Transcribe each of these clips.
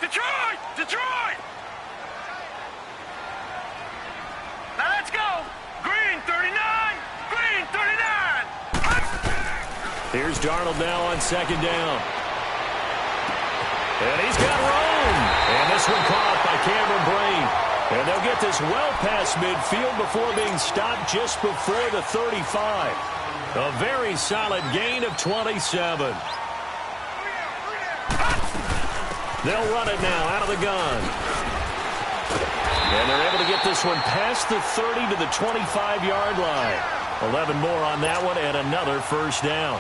Detroit! Detroit! Now let's go! Green 39! Green 39! Here's Darnold now on second down. And he's got room. And this one caught by Cameron Brain. And they'll get this well past midfield before being stopped just before the 35. A very solid gain of 27. They'll run it now out of the gun. And they're able to get this one past the 30 to the 25-yard line. 11 more on that one and another first down.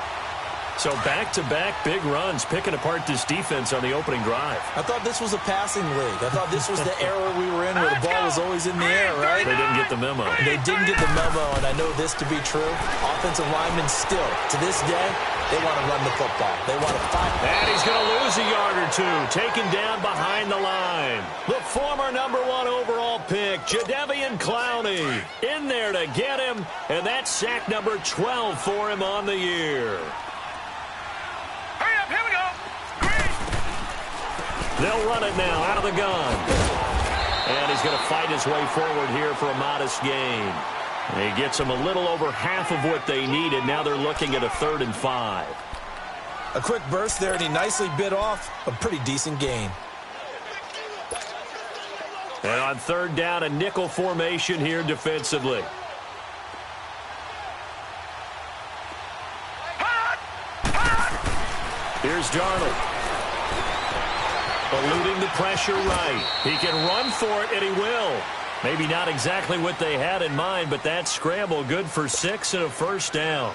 So back-to-back big runs, picking apart this defense on the opening drive. I thought this was a passing league. I thought this was the era we were in where the ball was always in the air, right? They didn't get the memo. They didn't get the memo, and I know this to be true. Offensive linemen still, to this day, they want to run the football. They want to fight. And he's going to lose a yard or two, taken down behind the line. The former #1 overall pick, Jadeveon Clowney, in there to get him, and that's sack number 12 for him on the year. Here we go. Green. They'll run it now out of the gun. And he's going to fight his way forward here for a modest gain. And he gets them a little over half of what they needed. Now they're looking at a 3rd and 5. A quick burst there, and he nicely bit off a pretty decent gain. And on 3rd down, a nickel formation here defensively. Here's Darnold. Eluding the pressure right. He can run for it, and he will. Maybe not exactly what they had in mind, but that scramble good for 6 and a first down.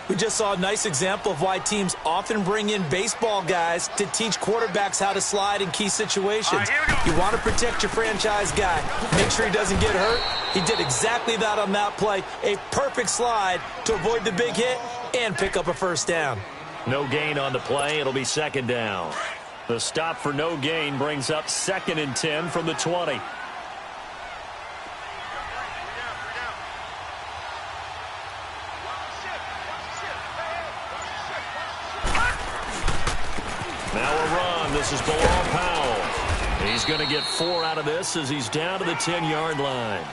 We just saw a nice example of why teams often bring in baseball guys to teach quarterbacks how to slide in key situations. You want to protect your franchise guy. Make sure he doesn't get hurt. He did exactly that on that play. A perfect slide to avoid the big hit and pick up a first down. No gain on the play. It'll be 2nd down. The stop for no gain brings up 2nd and 10 from the 20. Now a run. This is Bilal Powell. He's going to get 4 out of this as he's down to the 10-yard line.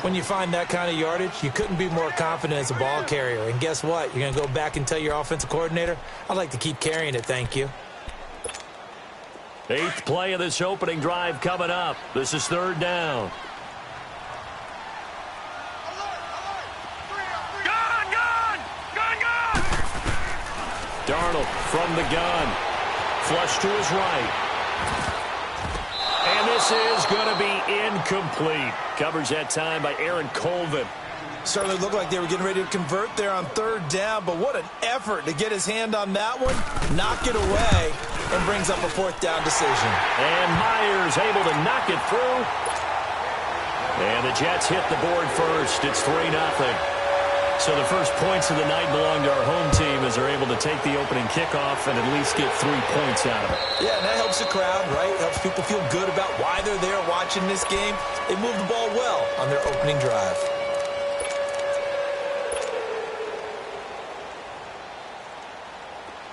When you find that kind of yardage, you couldn't be more confident as a ball carrier. And guess what? You're going to go back and tell your offensive coordinator, I'd like to keep carrying it, thank you. 8th play of this opening drive coming up. This is 3rd down. Gun! Darnold from the gun. Flush to his right. And this is going to be incomplete. Covers that time by Aaron Colvin. Certainly looked like they were getting ready to convert there on 3rd down, but what an effort to get his hand on that one, knock it away, and brings up a 4th down decision. And Myers able to knock it through. And the Jets hit the board first. It's 3-0. So the first points of the night belong to our home team as they're able to take the opening kickoff and at least get 3 points out of it. Yeah, and that helps the crowd, right? Helps people feel good about why they're there watching this game. They moved the ball well on their opening drive.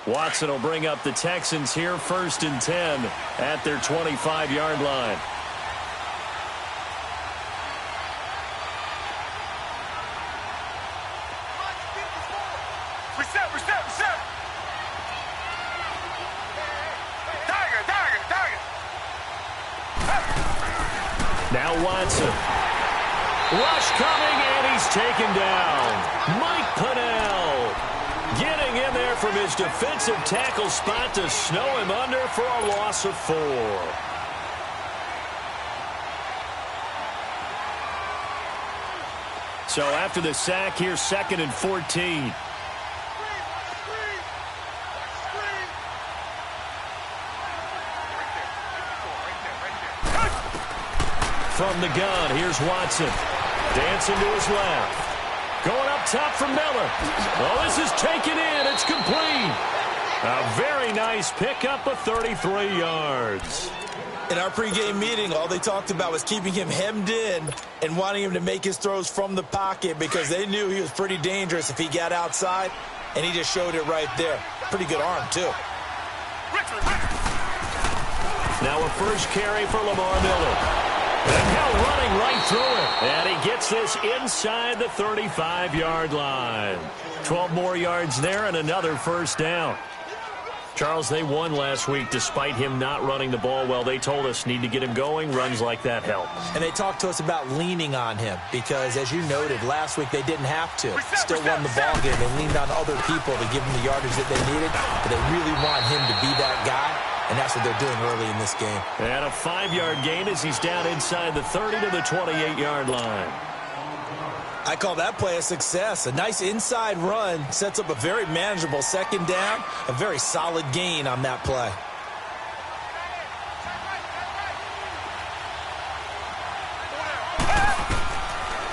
Watson will bring up the Texans here 1st and 10 at their 25-yard line. Reset. Target. Now Watson. Rush coming, and he's taken down. Mike Pennell getting in there from his defensive tackle spot to snow him under for a loss of 4. So after the sack, here's 2nd and 14. From the gun, here's Watson. Dancing to his left. Going up top for Miller. Oh, this is taken in. It's complete. A very nice pickup of 33 yards. In our pregame meeting, all they talked about was keeping him hemmed in and wanting him to make his throws from the pocket because they knew he was pretty dangerous if he got outside, and he just showed it right there. Pretty good arm, too. Now a first carry for Lamar Miller. And Hill running right through it. And he gets this inside the 35-yard line. 12 more yards there and another first down. Charles, they won last week despite him not running the ball well. They told us need to get him going. Runs like that help. And they talked to us about leaning on him because, as you noted, last week they didn't have to. Still won the ball game. They leaned on other people to give them the yardage that they needed, but they really want him to be that guy, and that's what they're doing early in this game. And a 5-yard gain as he's down inside the 30 to the 28-yard line. I call that play a success. A nice inside run sets up a very manageable second down, a very solid gain on that play.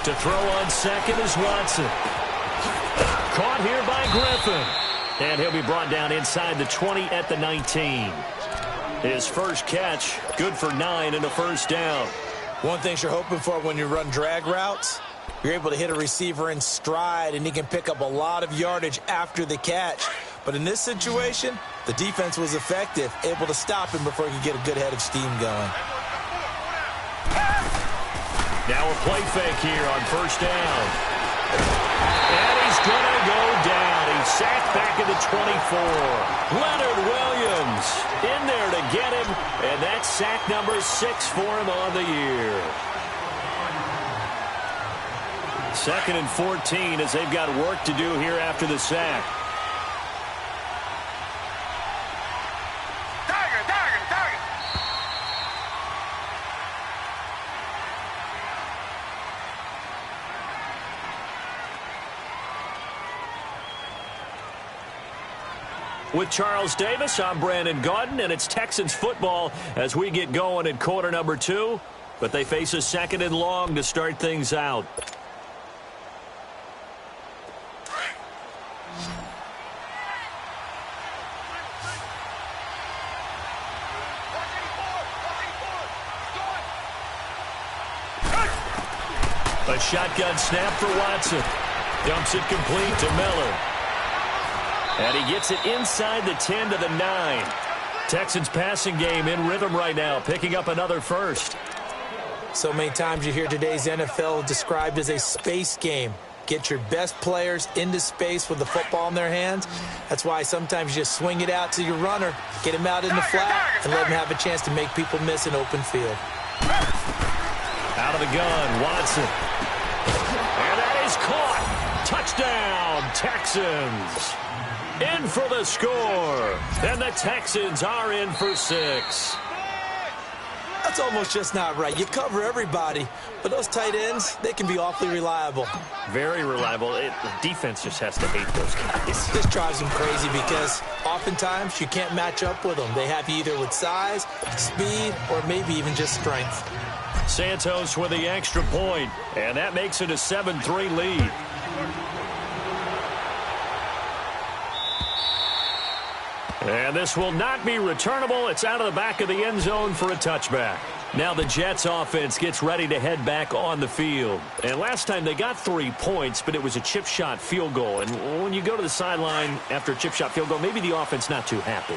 To throw on second is Watson. Caught here by Griffin. And he'll be brought down inside the 20 at the 19. His first catch, good for 9 and a first down. One thing you're hoping for when you run drag routes, you're able to hit a receiver in stride, and he can pick up a lot of yardage after the catch. But in this situation, the defense was effective, able to stop him before he could get a good head of steam going. Now a play fake here on first down. And he's going to go down. He's sacked back at the 24. Leonard Williams in there to get him, and that's sack number 6 for him on the year. 2nd and 14 as they've got work to do here after the sack. Target. With Charles Davis, I'm Brandon Gaudin, and it's Texans football as we get going in quarter number 2. But they face a 2nd and long to start things out. A shotgun snap for Watson. Dumps it complete to Miller. And he gets it inside the 10 to the 9. Texans passing game in rhythm right now, picking up another first. So many times you hear today's NFL described as a space game. Get your best players into space with the football in their hands. That's why sometimes you just swing it out to your runner, get him out in the flat, and let him have a chance to make people miss an open field. Out of the gun, Watson. And that is caught. Touchdown, Texans. In for the score. And the Texans are in for 6. That's almost just not right. You cover everybody, but those tight ends, they can be awfully reliable. Very reliable. The defense just has to hate those guys. This drives them crazy because oftentimes you can't match up with them. They have you either with size, speed, or maybe even just strength. Santos with the extra point, and that makes it a 7-3 lead. And this will not be returnable. It's out of the back of the end zone for a touchback. Now the Jets offense gets ready to head back on the field. And last time they got 3 points, but it was a chip shot field goal. And when you go to the sideline after a chip shot field goal, maybe the offense not too happy.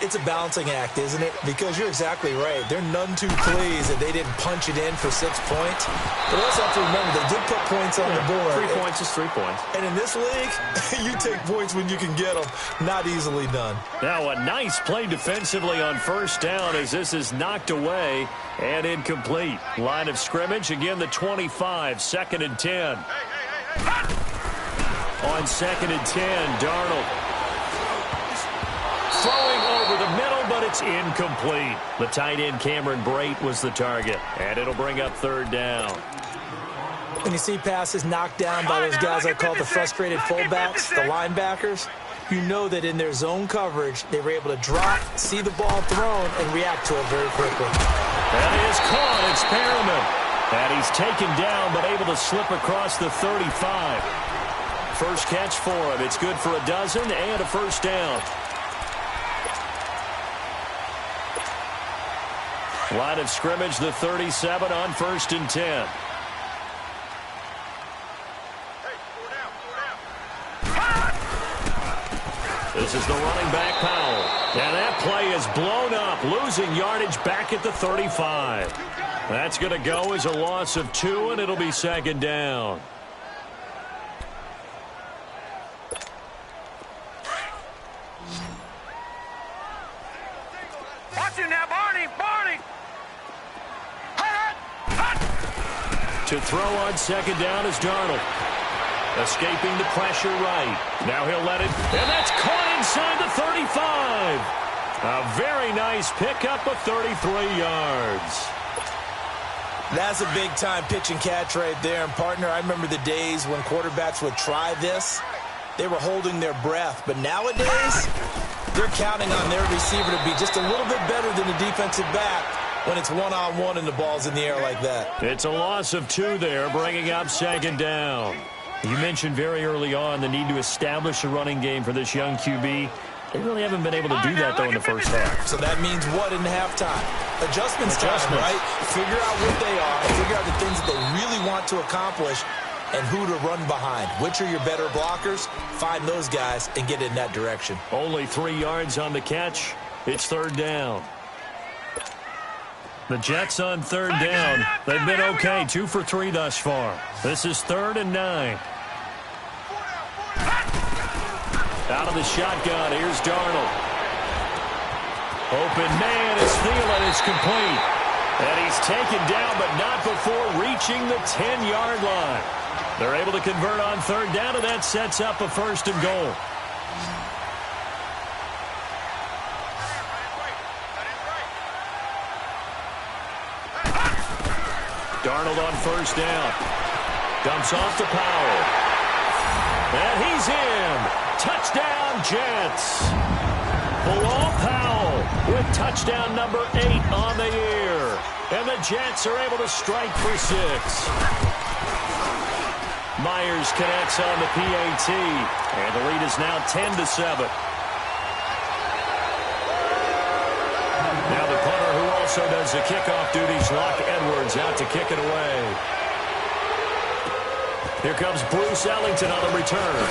It's a balancing act, isn't it? Because you're exactly right. They're none too pleased that they didn't punch it in for 6 points. But also have to remember, they did put points on the board. 3 points is 3 points. And in this league, you take points when you can get them. Not easily done. Now a nice play defensively on first down as this is knocked away and incomplete. Line of scrimmage, again the 25, 2nd and 10. On 2nd and 10, Darnold. Throwing over the middle, but it's incomplete. The tight end, Cameron Brate, was the target. And it'll bring up 3rd down. When you see passes knocked down by those guys I call the frustrated fullbacks, the linebackers, you know that in their zone coverage, they were able to drop, see the ball thrown, and react to it very quickly. That is caught. It's Perriman. And he's taken down, but able to slip across the 35. First catch for him. It's good for a dozen and a first down. Line of scrimmage, the 37 on 1st and 10. This is the running back, Powell. And that play is blown up. up, losing yardage back at the 35. That's going to go as a loss of 2, and it'll be second down. Watch him now, Barney! To throw on second down is Darnold. Escaping the pressure right. Now he'll let it, and that's caught inside the 35. A very nice pickup of 33 yards. That's a big-time pitch and catch right there. And, partner, I remember the days when quarterbacks would try this. They were holding their breath. But nowadays, they're counting on their receiver to be just a little bit better than the defensive back when it's one-on-one and the ball's in the air like that. It's a loss of 2 there, bringing up second down. You mentioned very early on the need to establish a running game for this young QB. They really haven't been able to do that, though, in the first half. So that means what in halftime? Adjustments time, right? Figure out what they are, figure out the things that they really want to accomplish, and who to run behind. Which are your better blockers? Find those guys and get in that direction. Only 3 yards on the catch. It's third down. The Jets on third down. They've been okay, 2 for 3 thus far. This is 3rd and 9. Out of the shotgun, here's Darnold. Open man is Thielen, is complete. And he's taken down, but not before reaching the 10-yard line. They're able to convert on third down, and that sets up a 1st and goal. Darnold on 1st down. Dumps off to Powell. And he's in. Touchdown, Jets. Bilal Powell with touchdown number 8 on the year. And the Jets are able to strike for 6. Myers connects on the PAT. And the lead is now 10-7. Now the punter, who also does the kickoff duties, Locke Edwards, out to kick it away. Here comes Bruce Ellington on the return.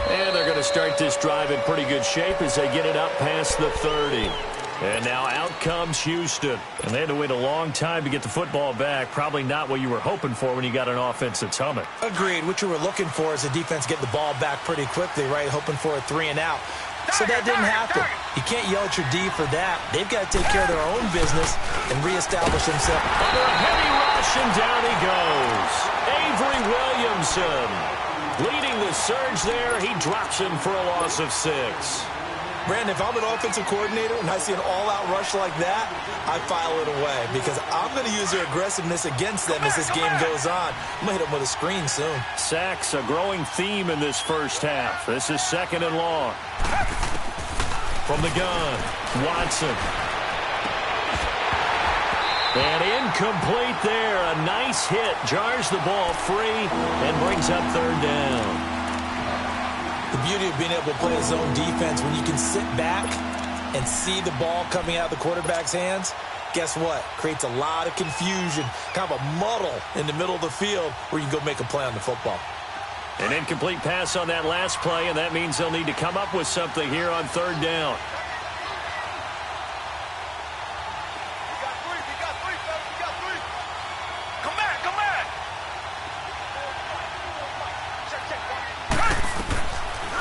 And they're going to start this drive in pretty good shape as they get it up past the 30. And now out comes Houston. And they had to wait a long time to get the football back. Probably not what you were hoping for when you got an offense that's humming. Agreed. What you were looking for is the defense get the ball back pretty quickly, right? Hoping for a 3 and out. So that didn't happen. You can't yell at your D for that. They've got to take care of their own business and reestablish themselves. Under a heavy rush, and down he goes. Avery Williamson leading the surge there. He drops him for a loss of 6. Brandon, if I'm an offensive coordinator and I see an all-out rush like that, I file it away because I'm going to use their aggressiveness against them as this game goes on. I'm going to hit them with a screen soon. Sacks, a growing theme in this first half. This is 2nd and long. From the gun, Watson. And incomplete there. A nice hit. Jars the ball free and brings up 3rd down. The beauty of being able to play a zone defense when you can sit back and see the ball coming out of the quarterback's hands, guess what? Creates a lot of confusion, kind of a muddle in the middle of the field where you can go make a play on the football. An incomplete pass on that last play, and that means they'll need to come up with something here on 3rd down.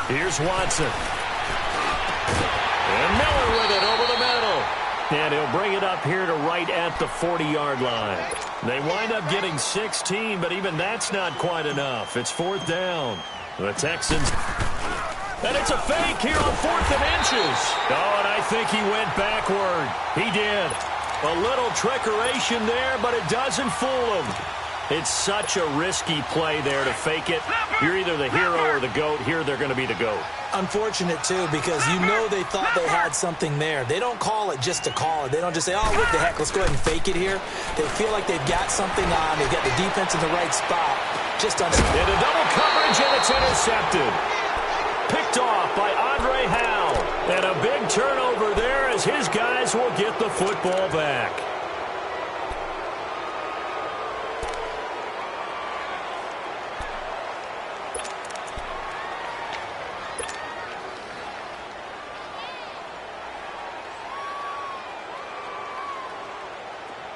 Here's Watson. And Miller with it over the middle. And he'll bring it up here to right at the 40-yard line. They wind up getting 16, but even that's not quite enough. It's 4th down. The Texans. And it's a fake here on 4th and inches. Oh, and I think he went backward. He did. A little trickeration there, but it doesn't fool him. It's such a risky play there to fake it. You're either the hero or the GOAT. Here they're going to be the GOAT. Unfortunate, too, because you know they thought they had something there. They don't call it just to call it. They don't just say, oh, what the heck, let's go ahead and fake it here. They feel like they've got something on. They've got the defense in the right spot. Just on. Into double coverage, and it's intercepted. Picked off by Andre Howe. And a big turnover there as his guys will get the football back.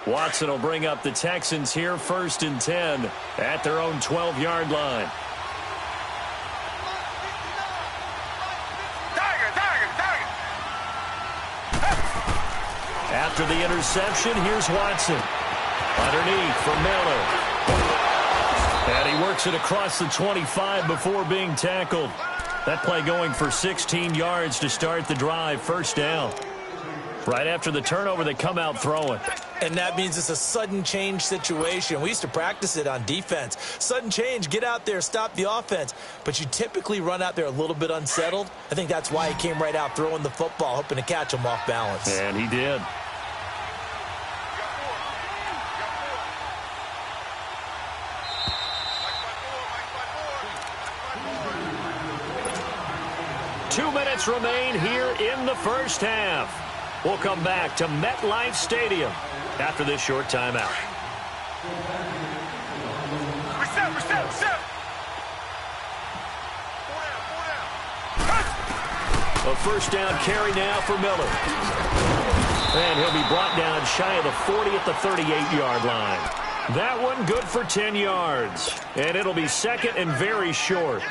Watson will bring up the Texans here, 1st and 10 at their own 12-yard line. After the interception, here's Watson. Underneath for Miller. And he works it across the 25 before being tackled. That play going for 16 yards to start the drive, 1st down. Right after the turnover, they come out throwing. And that means it's a sudden change situation. We used to practice it on defense. Sudden change, get out there, stop the offense. But you typically run out there a little bit unsettled. I think that's why he came right out throwing the football, hoping to catch him off balance. And he did. Two minutes remain here in the first half. We'll come back to MetLife Stadium after this short timeout. Reset. A 1st down carry now for Miller. And he'll be brought down shy of the 40 at the 38-yard line. That one good for 10 yards. And it'll be 2nd and very short.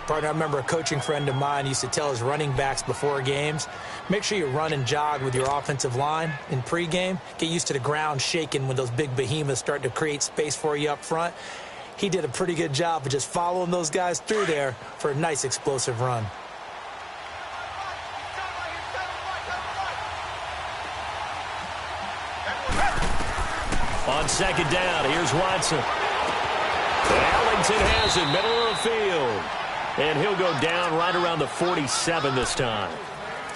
Partner, I remember a coaching friend of mine used to tell his running backs before games, make sure you run and jog with your offensive line in pregame. Get used to the ground shaking when those big behemoths start to create space for you up front. He did a pretty good job of just following those guys through there for a nice explosive run. On 2nd down, here's Watson. Ellington has it, middle of the field. And he'll go down right around the 47 this time.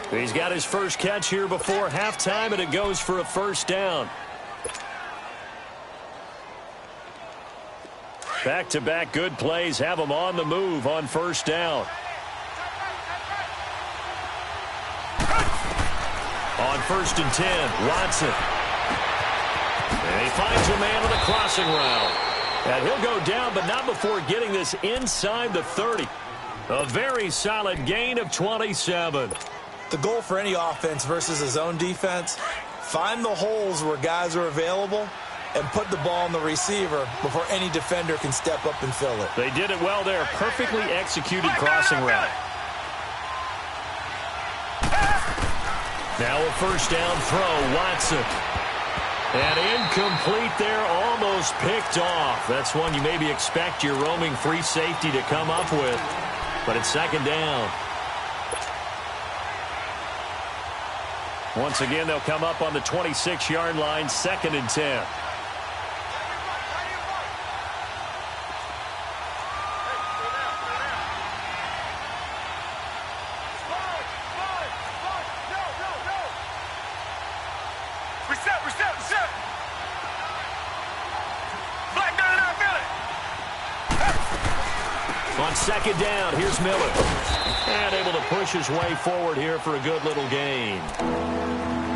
He's got his first catch here before halftime, and it goes for a 1st down. Back-to-back good plays have him on the move on 1st down. On 1st and 10, Watson. And he finds a man on the crossing route. And he'll go down, but not before getting this inside the 30. A very solid gain of 27. The goal for any offense versus his own defense, find the holes where guys are available and put the ball on the receiver before any defender can step up and fill it. They did it well there. Perfectly executed crossing route. Now a 1st down throw, Watson. And incomplete there, almost picked off. That's one you maybe expect your roaming free safety to come up with. But it's 2nd down. Once again, they'll come up on the 26-yard line, 2nd and 10. Reset. Black down in our belly. On 2nd down, here's Miller. And able to push his way forward here for a good little gain.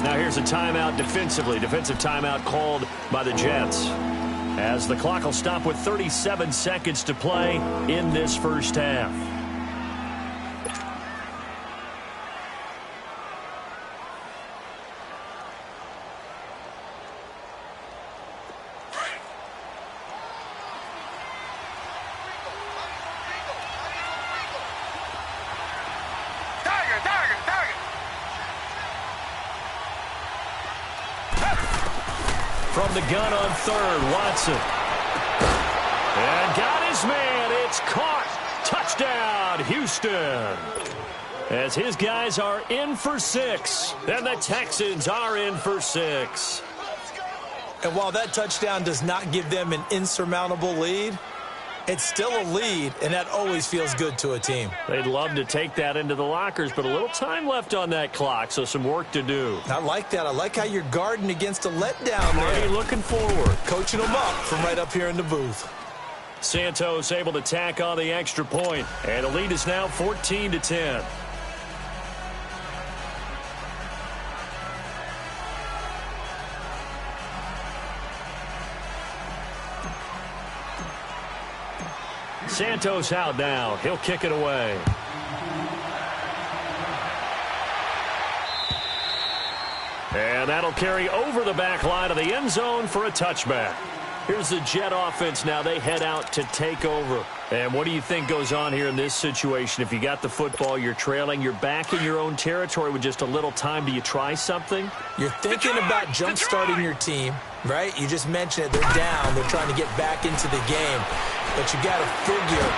Now here's a timeout defensively. Defensive timeout called by the Jets. As the clock will stop with 37 seconds to play in this first half. From the gun on 3rd, Watson. And got his man. It's caught. Touchdown, Houston. As his guys are in for 6. And the Texans are in for 6. And while that touchdown does not give them an insurmountable lead, it's still a lead, and that always feels good to a team. They'd love to take that into the lockers, but a little time left on that clock, so some work to do. I like that. I like how you're guarding against a letdown there. Already looking forward. Coaching them up from right up here in the booth. Santos able to tack on the extra point, and the lead is now 14-10. Santos out now. He'll kick it away. And that'll carry over the back line of the end zone for a touchback. Here's the Jet offense now. They head out to take over. And what do you think goes on here in this situation? If you got the football, you're trailing, you're back in your own territory with just a little time. Do you try something? You're thinking about jump-starting your team, right? You just mentioned it. They're down. They're trying to get back into the game. But you got to figure,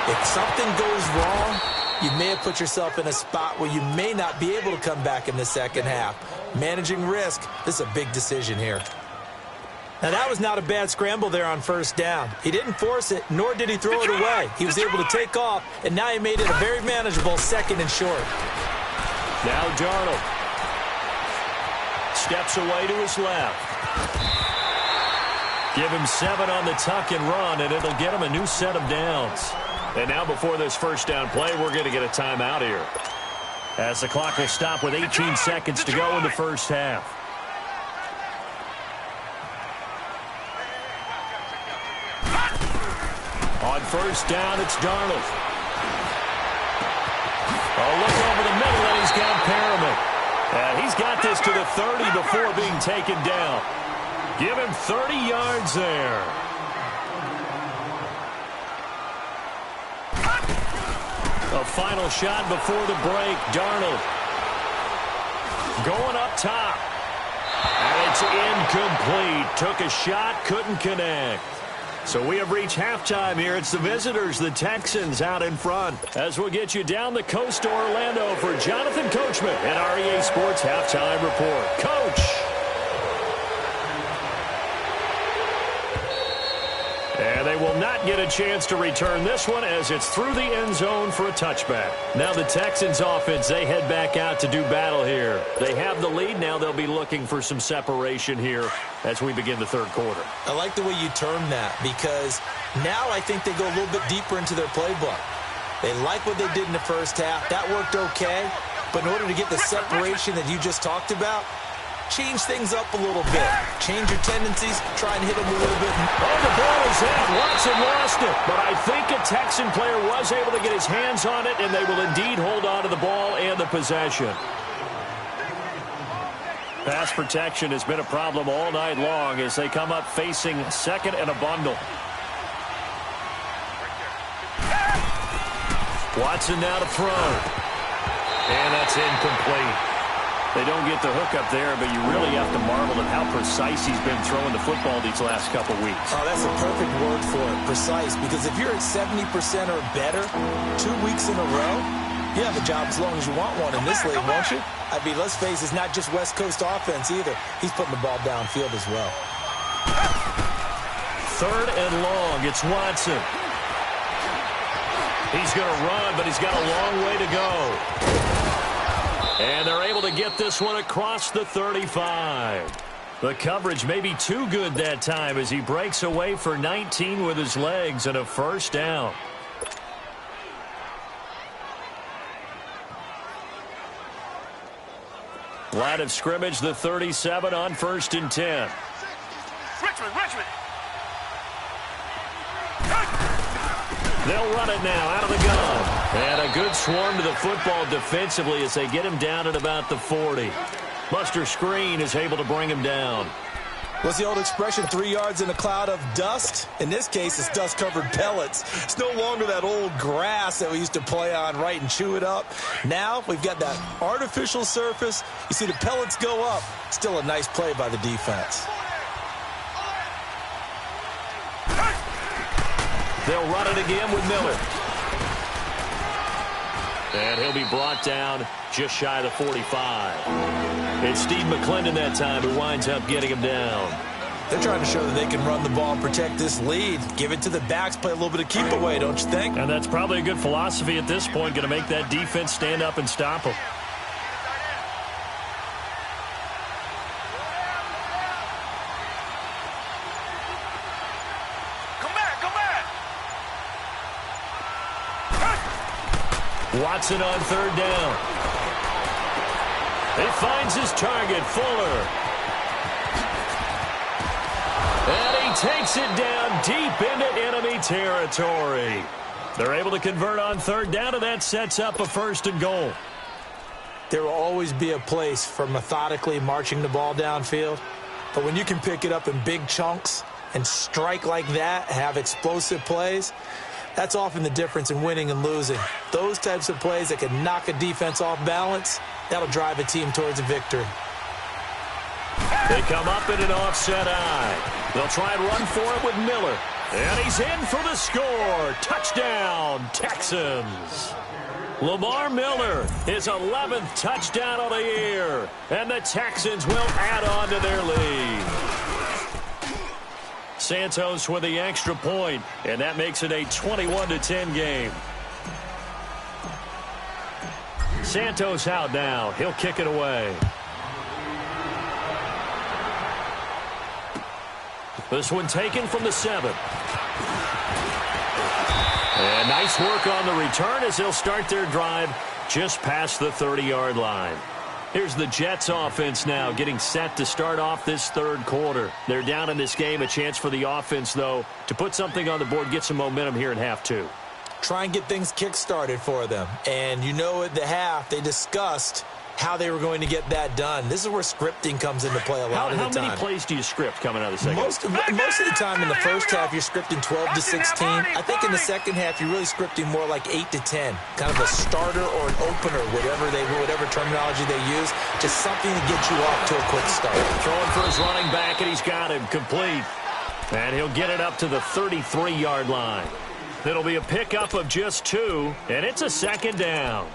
if something goes wrong, you may have put yourself in a spot where you may not be able to come back in the second half. Managing risk, this is a big decision here. Now, that was not a bad scramble there on first down. He didn't force it, nor did he throw it away. He was able to take off, and now he made it a very manageable second and short. Now Darnold steps away to his left. Give him 7 on the tuck and run, and it'll get him a new set of downs. And now before this first down play, we're going to get a timeout here, as the clock will stop with 18 seconds to go in the first half. On first down, it's Darnold. Oh, look over the middle, and he's got Perriman. And he's got this to the 30 before being taken down. Give him 30 yards there. A final shot before the break. Darnold going up top. And it's incomplete. Took a shot, couldn't connect. So we have reached halftime here. It's the visitors, the Texans, out in front. As we'll get you down the coast to Orlando for Jonathan Coachman at our EA Sports Halftime Report. Coach! And they will not get a chance to return this one as it's through the end zone for a touchback. Now the Texans offense, they head back out to do battle here. They have the lead. Now they'll be looking for some separation here as we begin the third quarter. I like the way you term that, because now I think they go a little bit deeper into their playbook. They like what they did in the first half. That worked okay. But in order to get the separation that you just talked about, change things up a little bit. Change your tendencies. Try and hit them a little bit. Oh, the ball is out. Watson lost it. But I think a Texan player was able to get his hands on it, and they will indeed hold on to the ball and the possession. Pass protection has been a problem all night long as they come up facing second and a bundle. Watson now to throw. And that's incomplete. They don't get the hook up there, but you really have to marvel at how precise he's been throwing the football these last couple weeks. Oh, that's a perfect word for it, precise, because if you're at 70% or better 2 weeks in a row, you have a job as long as you want one in this league, won't you? I mean, let's face it, it's not just West Coast offense either. He's putting the ball downfield as well. Third and long, it's Watson. He's going to run, but he's got a long way to go. And they're able to get this one across the 35. The coverage may be too good that time as he breaks away for 19 with his legs and a first down. Line of scrimmage, the 37 on 1st and 10. Richmond. They'll run it now out of the gun. And a good swarm to the football defensively as they get him down at about the 40. Buster Screen is able to bring him down. What's the old expression, 3 yards in a cloud of dust? In this case, it's dust-covered pellets. It's no longer that old grass that we used to play on, right, and chew it up. Now we've got that artificial surface. You see the pellets go up. Still a nice play by the defense. They'll run it again with Miller. And he'll be brought down just shy of the 45. It's Steve McClendon that time who winds up getting him down. They're trying to show that they can run the ball and protect this lead. Give it to the backs, play a little bit of keep away, don't you think? And that's probably a good philosophy at this point, going to make that defense stand up and stop them. Watson on third down. He finds his target, Fuller. And he takes it down deep into enemy territory. They're able to convert on third down, and that sets up a 1st and goal. There will always be a place for methodically marching the ball downfield. But when you can pick it up in big chunks and strike like that, have explosive plays, that's often the difference in winning and losing. Those types of plays that can knock a defense off balance, that'll drive a team towards a victory. They come up in an offset eye. They'll try and run for it with Miller. And he's in for the score. Touchdown, Texans. Lamar Miller, his 11th touchdown of the year. And the Texans will add on to their lead. Santos with the extra point, and that makes it a 21-10 game. Santos out now. He'll kick it away. This one taken from the 7. And nice work on the return as they'll start their drive just past the 30-yard line. Here's the Jets offense now getting set to start off this third quarter. They're down in this game. A chance for the offense, though, to put something on the board, get some momentum here in half 2. Try and get things kick-started for them. And you know at the half they discussed how they were going to get that done. This is where scripting comes into play a lot of the time. How many plays do you script coming out of the second? Most of the time in the first half, you're scripting 12 to 16. I think in the second half, you're really scripting more like 8 to 10. Kind of a starter or an opener, whatever terminology they use. Just something to get you off to a quick start. Throwing for his running back, and he's got him complete. And he'll get it up to the 33-yard line. It'll be a pickup of just 2, and it's a second down.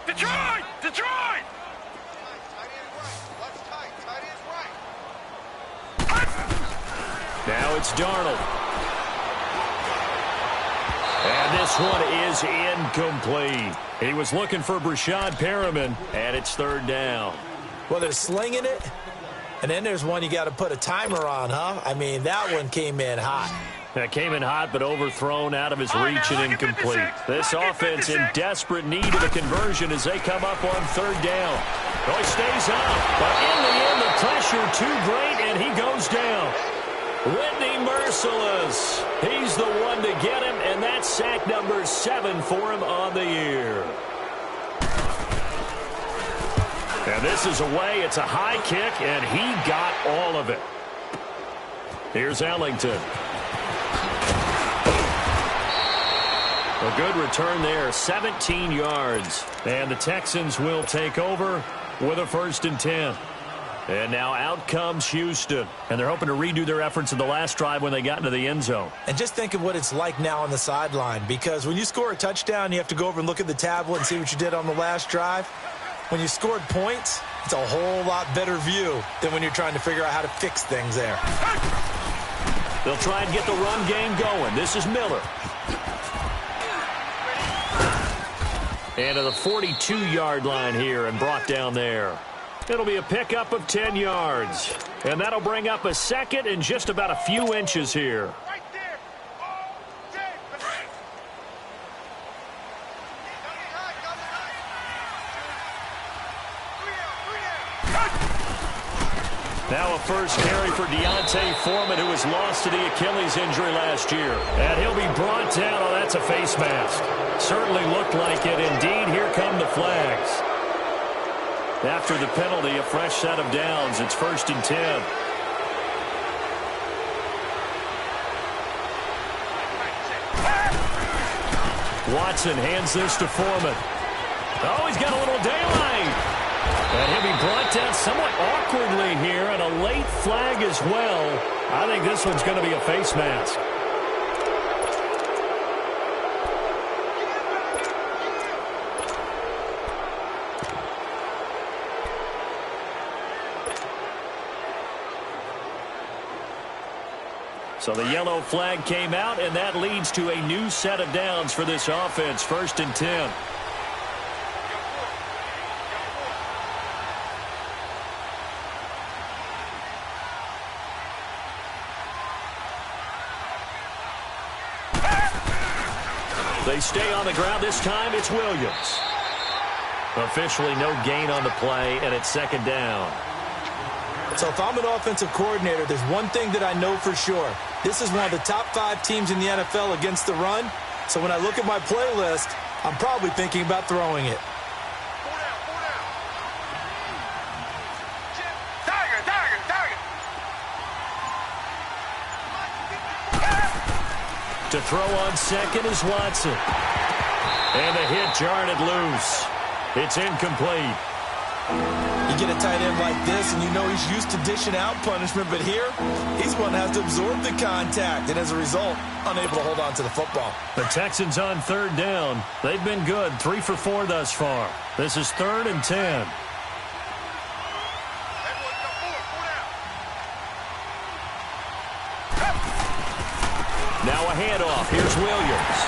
Detroit! Detroit! Now it's Darnold. And this one is incomplete. He was looking for Brashad Perriman, and it's third down. Well, they're slinging it, and then there's one you got to put a timer on, huh? I mean, that one came in hot. That came in hot, but overthrown, out of his reach and incomplete. This offense in desperate need of a conversion as they come up on third down. Oh, he stays up, but in the end, the pressure too great, and he goes down. Whitney Merciless, he's the one to get him, and that's sack number 7 for him on the year. And this is away. It's a high kick, and he got all of it. Here's Ellington. A good return there, 17 yards. And the Texans will take over with a 1st and 10. And now out comes Houston. And they're hoping to redo their efforts in the last drive when they got into the end zone. And just think of what it's like now on the sideline. Because when you score a touchdown, you have to go over and look at the tablet and see what you did on the last drive. When you scored points, it's a whole lot better view than when you're trying to figure out how to fix things there. They'll try and get the run game going. This is Miller. And to the 42-yard line here and brought down there. It'll be a pickup of 10 yards. And that'll bring up a 2nd and just about a few inches here. Now a first carry for Deontay Foreman, who was lost to the Achilles injury last year. And he'll be brought down. Oh, that's a face mask. Certainly looked like it. Indeed, here come the flags. After the penalty, a fresh set of downs. It's 1st and 10. Watson hands this to Foreman. Oh, he's got a little daylight. And he'll be brought down somewhat awkwardly here, and a late flag as well. I think this one's going to be a face mask. So the yellow flag came out, and that leads to a new set of downs for this offense. 1st and 10. They stay on the ground. This time it's Williams. Officially no gain on the play, and it's 2nd down. So if I'm an offensive coordinator, there's one thing that I know for sure. This is one of the top 5 teams in the NFL against the run, So when I look at my playlist, I'm probably thinking about throwing it. To throw on second is Watson. And the hit jarred it loose. It's incomplete. You get a tight end like this, and you know he's used to dishing out punishment, but here, he's one that has to absorb the contact, and as a result, unable to hold on to the football. The Texans on third down. They've been good, 3 for 4 thus far. This is 3rd and 10. Now a handoff. Here's Williams.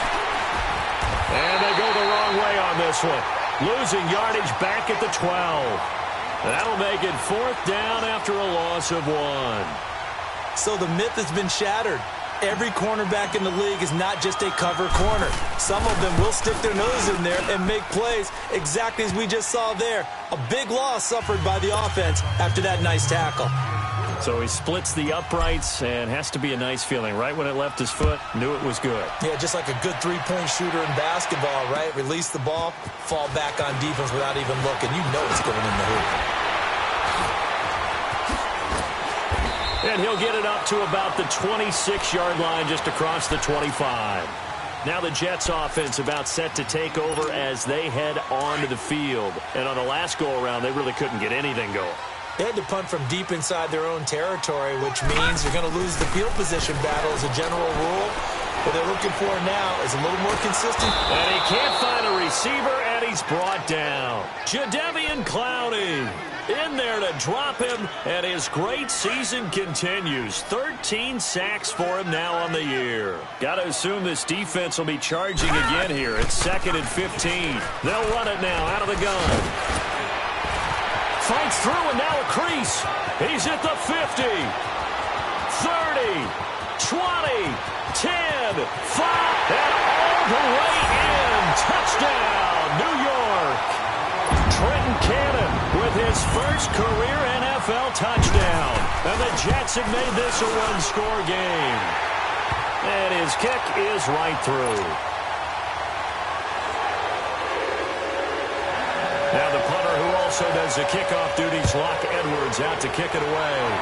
And they go the wrong way on this one. Losing yardage back at the 12. That'll make it 4th down after a loss of 1. So the myth has been shattered. Every cornerback in the league is not just a cover corner. Some of them will stick their nose in there and make plays exactly as we just saw there. A big loss suffered by the offense after that nice tackle. So he splits the uprights, and has to be a nice feeling. Right when it left his foot, knew it was good. Yeah, just like a good three-point shooter in basketball, right? Release the ball, fall back on defense without even looking. You know it's going in the hoop. And he'll get it up to about the 26-yard line, just across the 25. Now the Jets offense about set to take over as they head onto the field. And on the last go-around, they really couldn't get anything going. They had to punt from deep inside their own territory, which means you're going to lose the field position battle as a general rule. What they're looking for now is a little more consistent. And he can't find a receiver, and he's brought down. Jadeveon Clowney in there to drop him, and his great season continues. 13 sacks for him now on the year. Got to assume this defense will be charging again here. It's 2nd and 15. They'll run it now out of the gun. Fights through, and now a crease. He's at the 50, 30, 20, 10, 5, and all the way in. Touchdown, New York. Trenton Cannon with his first career NFL touchdown. And the Jets have made this a one-score game. And his kick is right through. Now the punter, who also does the kickoff duties, Locke Edwards, out to kick it away.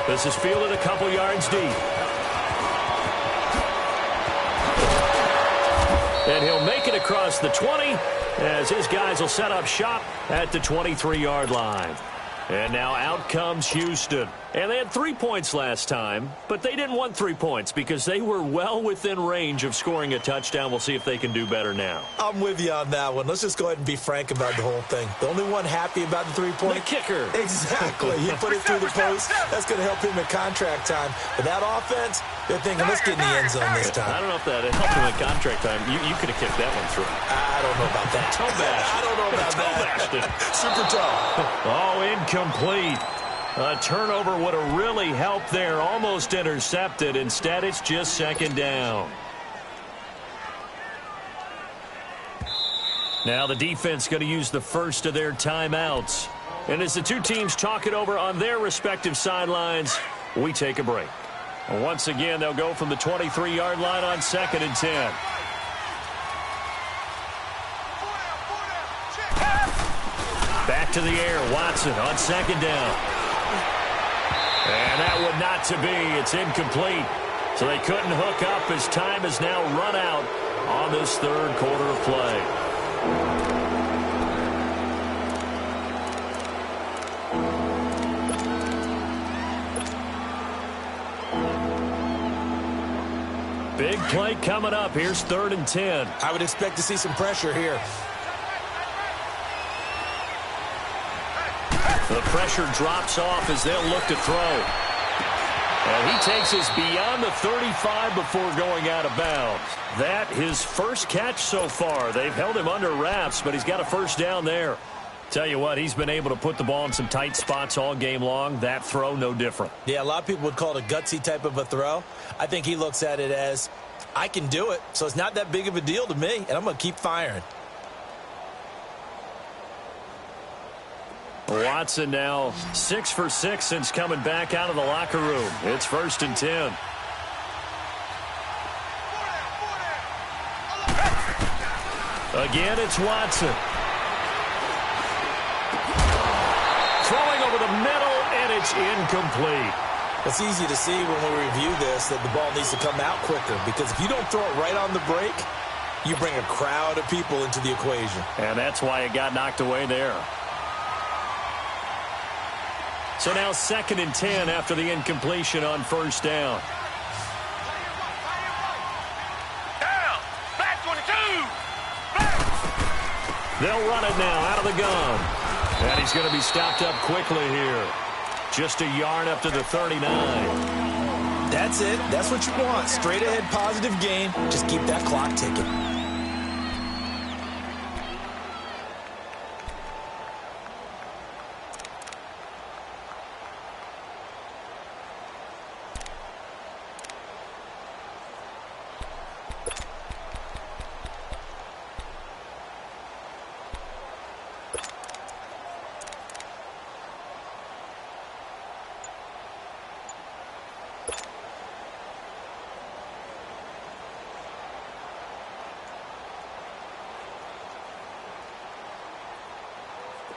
This is fielded a couple yards deep. And he'll make it across the 20 as his guys will set up shop at the 23-yard line. And now out comes Houston. And they had 3 points last time, but they didn't want 3 points because they were well within range of scoring a touchdown. We'll see if they can do better now. I'm with you on that one. Let's just go ahead and be frank about the whole thing. The only one happy about the 3-point. The kicker. Exactly. He put it through the post. That's going to help him at contract time. But that offense, they're thinking, let's get in the end zone this time. I don't know if that helped him at contract time. You could have kicked that one through. I don't know about that. Toe bash. I don't know about that. Super toe. Oh, incomplete. A turnover would have really helped there. Almost intercepted. Instead, it's just 2nd down. Now the defense going to use the first of their timeouts. And as the two teams talk it over on their respective sidelines, we take a break. Once again, they'll go from the 23-yard line on 2nd and 10. Back to the air. Watson on 2nd down. And that would not to be. It's incomplete. So they couldn't hook up as time has now run out on this 3rd quarter of play. Big play coming up. Here's 3rd and 10. I would expect to see some pressure here. The pressure drops off as they'll look to throw. And he takes us beyond the 35 before going out of bounds. That his first catch so far. They've held him under wraps, but he's got a 1st down there. Tell you what, he's been able to put the ball in some tight spots all game long. That throw, no different. Yeah, a lot of people would call it a gutsy type of a throw. I think he looks at it as, I can do it, so it's not that big of a deal to me, and I'm going to keep firing. Watson now 6 for 6 since coming back out of the locker room. It's 1st and 10. Again, it's Watson. Throwing over the middle, and it's incomplete. It's easy to see when we review this that the ball needs to come out quicker, because if you don't throw it right on the break, you bring a crowd of people into the equation. And that's why it got knocked away there. So now 2nd and 10 after the incompletion on first down. Down. Back 22. They'll run it now out of the gun. And he's going to be stopped up quickly here. Just a yard up to the 39. That's it. That's what you want. Straight ahead positive gain. Just keep that clock ticking.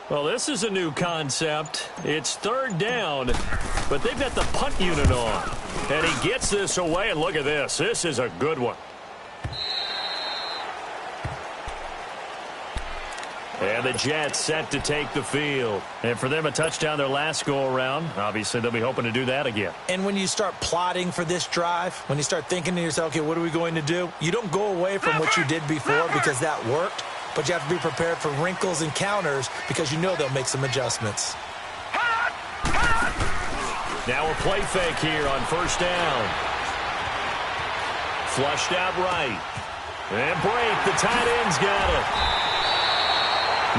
Well, this is a new concept. It's 3rd down, but they've got the punt unit on. And he gets this away, and look at this. This is a good one. And the Jets set to take the field. And for them, a touchdown their last go-around. Obviously, they'll be hoping to do that again. And when you start plotting for this drive, when you start thinking to yourself, okay, what are we going to do? You don't go away from what you did before because that worked. But you have to be prepared for wrinkles and counters because you know they'll make some adjustments. Now a play fake here on first down. Flushed out right. And break. The tight end's got it.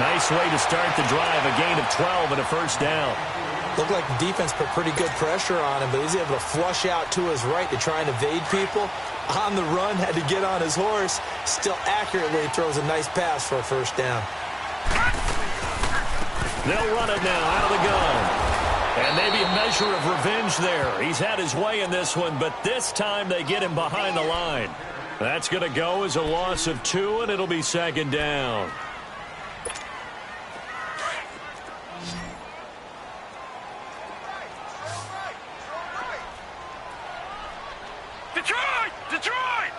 Nice way to start the drive. A gain of 12 and a first down. Looked like the defense put pretty good pressure on him, but he's able to flush out to his right to try and evade people. On the run, had to get on his horse. Still accurately throws a nice pass for a first down. They'll run it now out of the gun. And maybe a measure of revenge there. He's had his way in this one, but this time they get him behind the line. That's going to go as a loss of 2, and it'll be 2nd down. Detroit!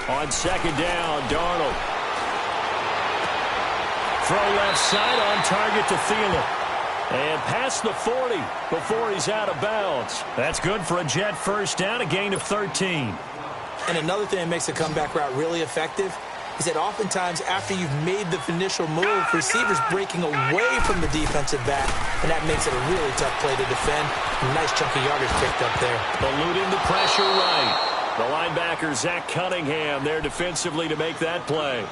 On 2nd down, Darnold. Throw left side on target to Thielen. And past the 40 before he's out of bounds. That's good for a Jet first down, a gain of 13. And another thing that makes a comeback route really effective is that oftentimes after you've made the initial move, receivers breaking away from the defensive back, and that makes it a really tough play to defend. Nice chunk of yardage picked up there. Eluding the pressure right. The linebacker, Zach Cunningham, there defensively to make that play.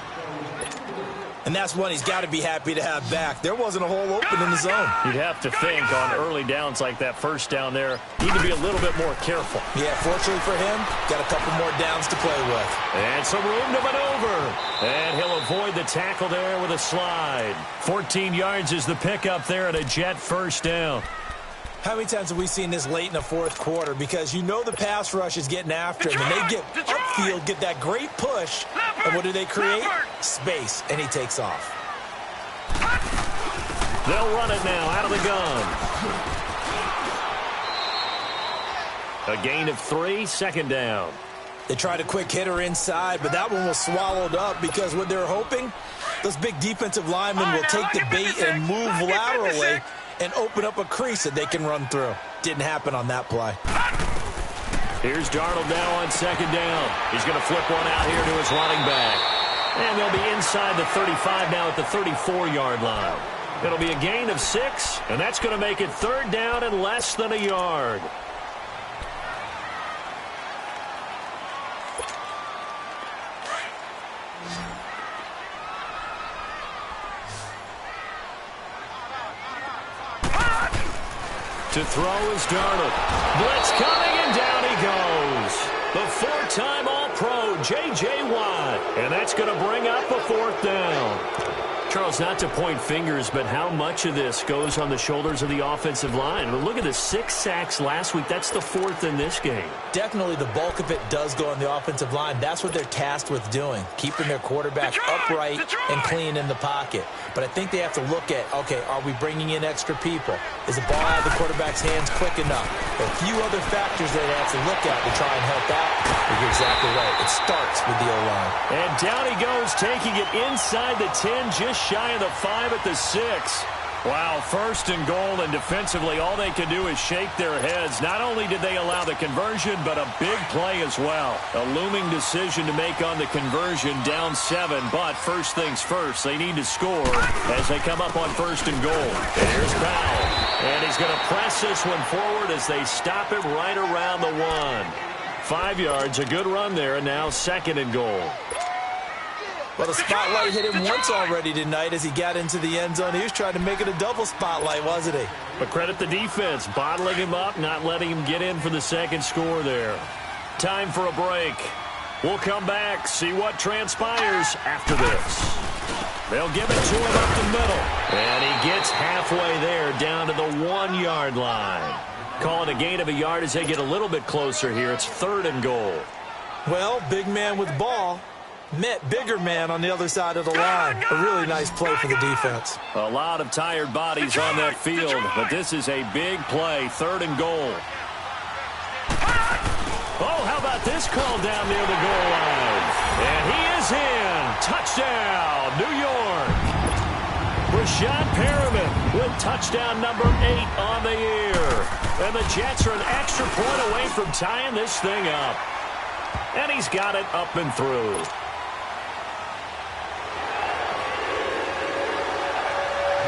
And that's one he's got to be happy to have back. There wasn't a hole open in the zone. You'd have to think on early downs like that first down there, need to be a little bit more careful. Yeah, fortunately for him, got a couple more downs to play with. And some room to maneuver. And he'll avoid the tackle there with a slide. 14 yards is the pickup there at a Jet first down. How many times have we seen this late in the fourth quarter? Because you know the pass rush is getting after him, and they get upfield, get that great push, and what do they create? Space, and he takes off. They'll run it now out of the gun. A gain of 3, 2nd down. They tried a quick hitter inside, but that one was swallowed up because what they're hoping, those big defensive linemen will take the bait and move laterally and open up a crease that they can run through. Didn't happen on that play. Here's Darnold now on 2nd down. He's going to flip one out here to his running back. And they'll be inside the 35 now at the 34-yard line. It'll be a gain of 6, and that's going to make it 3rd down and less than a yard. To throw is Darnold. Blitz coming, and down he goes. The 4-time All-Pro, J.J. Watt. And that's going to bring up a 4th down. Charles, not to point fingers, but how much of this goes on the shoulders of the offensive line? I mean, look at the 6 sacks last week. That's the 4th in this game. Definitely the bulk of it does go on the offensive line. That's what they're tasked with doing, keeping their quarterback upright and clean in the pocket. But I think they have to look at, okay, are we bringing in extra people? Is the ball out of the quarterback's hands quick enough? There are a few other factors that they have to look at to try and help out. But you're exactly right. It starts with the O-line. And down he goes, taking it inside the 10, just shy of the 5 at the 6. Wow, 1st and goal, and defensively all they can do is shake their heads. Not only did they allow the conversion, but a big play as well. A looming decision to make on the conversion, down 7, but first things first, they need to score as they come up on 1st and goal. And here's Powell, and he's going to press this one forward as they stop it right around the 1. 5 yards, a good run there, and now 2nd and goal. Well, the spotlight hit him once already tonight as he got into the end zone. He was trying to make it a double spotlight, wasn't he? But credit the defense, bottling him up, not letting him get in for the 2nd score there. Time for a break. We'll come back, see what transpires after this. They'll give it to him up the middle. And he gets halfway there, down to the 1-yard line. Call it a gain of a yard as they get a little bit closer here. It's 3rd and goal. Well, big man with ball met bigger man on the other side of the line. A really nice play for the defense. A lot of tired bodies on that field, but this is a big play. 3rd and goal. Oh, how about this call down near the goal line? And he is in. Touchdown, New York. Rashad Perriman with touchdown number 8 on the year. And the Jets are an extra point away from tying this thing up. And he's got it up and through.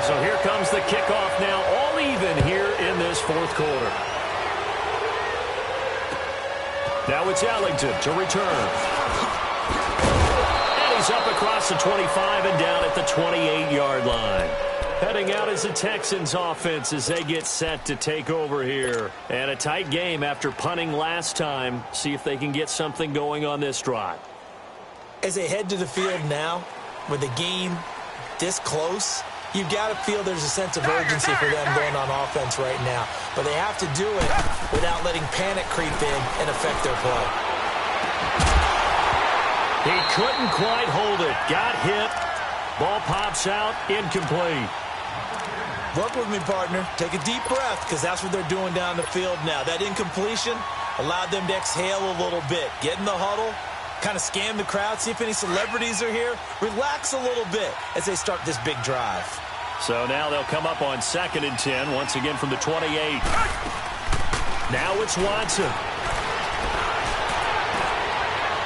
So here comes the kickoff now, all even here in this 4th quarter. Now it's Ellington to return. And he's up across the 25 and down at the 28-yard line. Heading out is the Texans offense as they get set to take over here. And a tight game after punting last time. See if they can get something going on this drive. As they head to the field now, with the game this close, you've got to feel there's a sense of urgency for them going on offense right now. But they have to do it without letting panic creep in and affect their play. He couldn't quite hold it. Got hit. Ball pops out. Incomplete. Work with me, partner. Take a deep breath, because that's what they're doing down the field now. That incompletion allowed them to exhale a little bit. Get in the huddle. Kind of scan the crowd, see if any celebrities are here. Relax a little bit as they start this big drive. So now they'll come up on 2nd and 10, once again from the 28. Now it's Watson.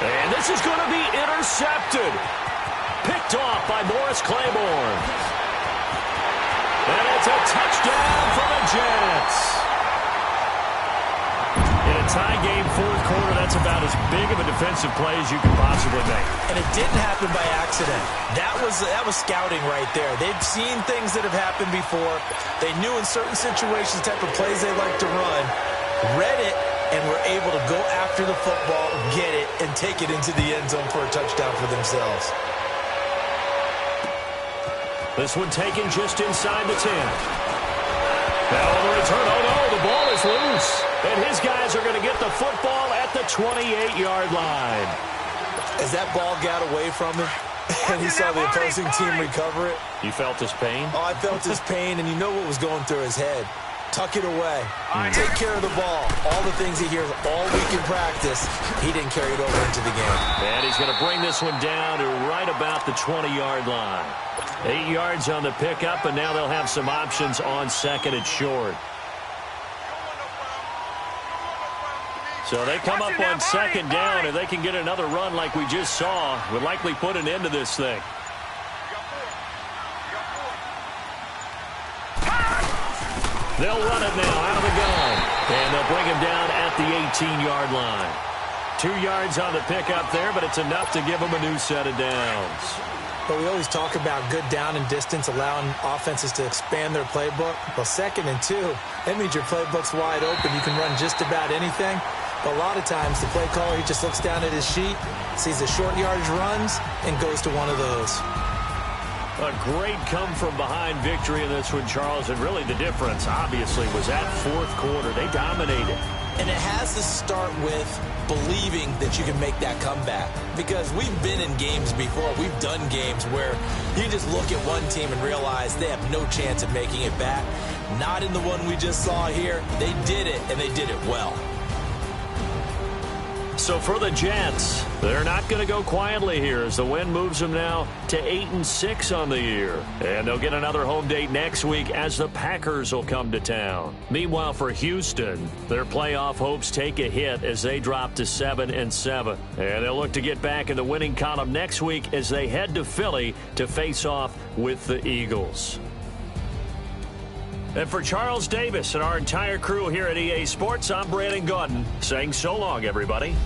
And this is going to be intercepted. Picked off by Morris Claiborne. And it's a touchdown for the Jets. In a tie game, 4th quarter, that's about as big of a defensive play as you can possibly make. And it didn't happen by accident. That was scouting right there. They've seen things that have happened before. They knew in certain situations the type of plays they like to run, read it, and were able to go after the football, get it, and take it into the end zone for a touchdown for themselves. This one taken just inside the 10. Now on the return, oh no, the ball is loose. And his guys are going to get the football at the 28-yard line. As that ball got away from him, and he saw the opposing team recover it. You felt his pain? Oh, I felt his pain, and you know what was going through his head. Tuck it away. Take care of the ball. All the things he hears all week in practice, he didn't carry it over into the game. And he's going to bring this one down to right about the 20-yard line. 8 yards on the pickup, and now they'll have some options on 2nd and short. So they come up on 2nd down, and they can get another run like we just saw. Would likely put an end to this thing. They'll run it now out of the gun. And they'll bring him down at the 18-yard line. 2 yards on the pickup there, but it's enough to give him a new set of downs. But we always talk about good down and distance, allowing offenses to expand their playbook. Well, 2nd and 2, that means your playbook's wide open. You can run just about anything. But a lot of times, the play caller, he just looks down at his sheet, sees the short yardage runs, and goes to one of those. A great come-from-behind victory in this one, Charles, and really the difference, obviously, was that fourth quarter. They dominated. And it has to start with believing that you can make that comeback. Because we've been in games before. We've done games where you just look at one team and realize they have no chance of making it back. Not in the one we just saw here. They did it, and they did it well. So for the Jets, they're not going to go quietly here as the win moves them now to 8-6 on the year. And they'll get another home date next week as the Packers will come to town. Meanwhile, for Houston, their playoff hopes take a hit as they drop to 7-7. And they'll look to get back in the winning column next week as they head to Philly to face off with the Eagles. And for Charles Davis and our entire crew here at EA Sports, I'm Brandon Gaudin saying so long, everybody.